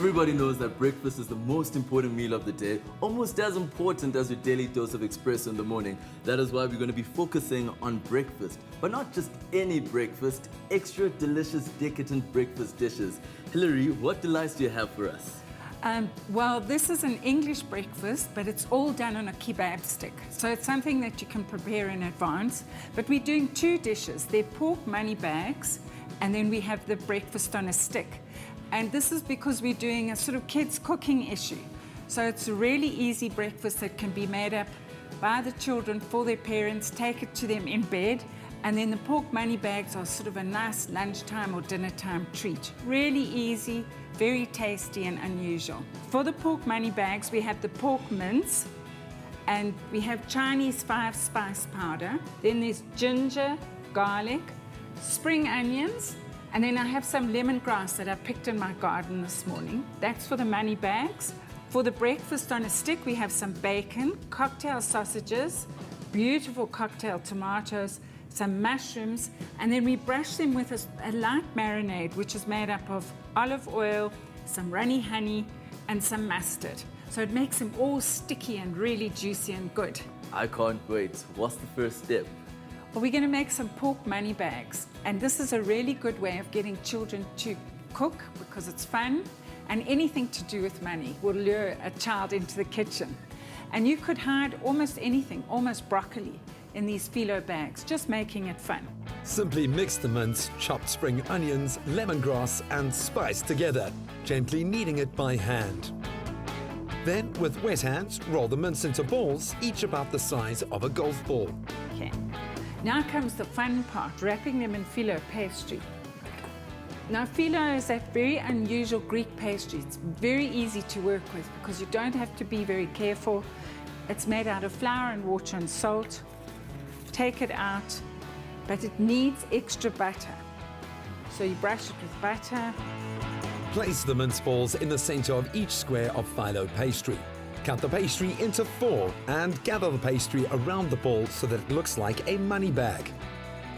Everybody knows that breakfast is the most important meal of the day, almost as important as your daily dose of espresso in the morning. That is why we're going to be focusing on breakfast, but not just any breakfast, extra delicious, decadent breakfast dishes. Hilary, what delights do you have for us? Well, this is an English breakfast, but it's all done on a kebab stick. So it's something that you can prepare in advance. But we're doing two dishes. They're pork money bags, and then we have the breakfast on a stick. And this is because we're doing a sort of kids cooking issue. So it's a really easy breakfast that can be made up by the children for their parents, take it to them in bed. And then the pork money bags are sort of a nice lunchtime or dinner time treat. Really easy, very tasty and unusual. For the pork money bags, we have the pork mince, and we have Chinese 5-spice powder. Then there's ginger, garlic, spring onions, and then I have some lemongrass that I picked in my garden this morning. That's for the money bags. For the breakfast on a stick, we have some bacon, cocktail sausages, beautiful cocktail tomatoes, some mushrooms, and then we brush them with a light marinade, which is made up of olive oil, some runny honey, and some mustard. So it makes them all sticky and really juicy and good. I can't wait. What's the first step? Well, we're going to make some pork money bags, and this is a really good way of getting children to cook because it's fun, and anything to do with money will lure a child into the kitchen. And you could hide almost anything, almost broccoli, in these phyllo bags, just making it fun. Simply mix the mince, chopped spring onions, lemongrass and spice together, gently kneading it by hand. Then, with wet hands, roll the mince into balls, each about the size of a golf ball. Okay. Now comes the fun part, wrapping them in phyllo pastry. Now, phyllo is that very unusual Greek pastry. It's very easy to work with because you don't have to be very careful. It's made out of flour and water and salt. Take it out, but it needs extra butter. So you brush it with butter. Place the mince balls in the center of each square of phyllo pastry. Cut the pastry into 4 and gather the pastry around the ball so that it looks like a money bag.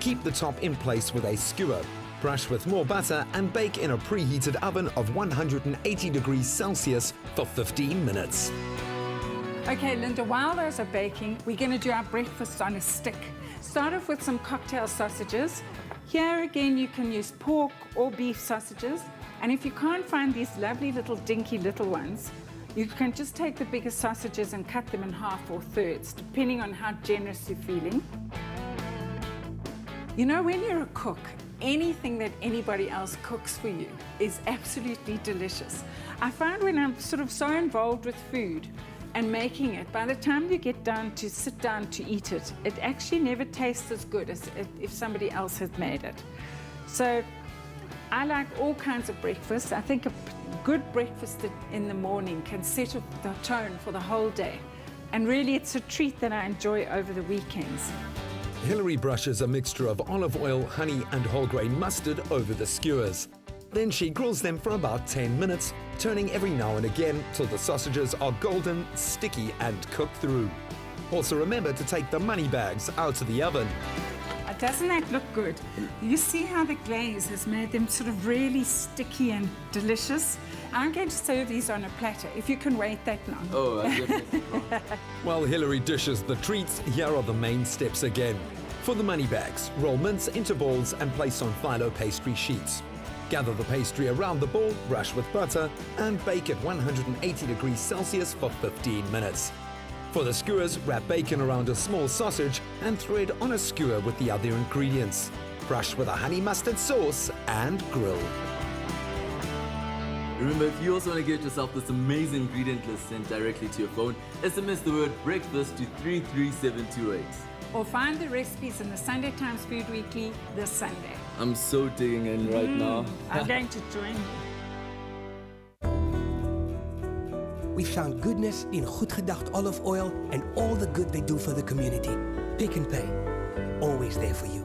Keep the top in place with a skewer. Brush with more butter and bake in a preheated oven of 180 degrees Celsius for 15 minutes. Okay, Linda, while those are baking, we're going to do our breakfast on a stick. Start off with some cocktail sausages. Here again, you can use pork or beef sausages. And if you can't find these lovely little dinky little ones, you can just take the bigger sausages and cut them in half or thirds, depending on how generous you're feeling. You know, when you're a cook, anything that anybody else cooks for you is absolutely delicious. I find when I'm sort of so involved with food and making it, by the time you get down to sit down to eat it, it actually never tastes as good as if somebody else had made it. So I like all kinds of breakfasts. I think a good breakfast in the morning can set the tone for the whole day. And really, it's a treat that I enjoy over the weekends. Hilary brushes a mixture of olive oil, honey and whole grain mustard over the skewers. Then she grills them for about 10 minutes, turning every now and again till the sausages are golden, sticky and cooked through. Also remember to take the money bags out of the oven. Doesn't that look good? You see how the glaze has made them sort of really sticky and delicious? I'm going to serve these on a platter, if you can wait that long. Oh, I definitely can't. While Hilary dishes the treats, here are the main steps again. For the money bags, roll mince into balls and place on phyllo pastry sheets. Gather the pastry around the ball, brush with butter, and bake at 180 degrees Celsius for 15 minutes. For the skewers, wrap bacon around a small sausage and thread on a skewer with the other ingredients. Brush with a honey mustard sauce and grill. Remember, if you also want to get yourself this amazing ingredient list sent directly to your phone, SMS the word breakfast to 33728. Or find the recipes in the Sunday Times Food Weekly this Sunday. I'm so digging in right now. I'm going to join you. We found goodness in Goed Gedacht olive oil and all the good they do for the community. Pick and Pay, always there for you.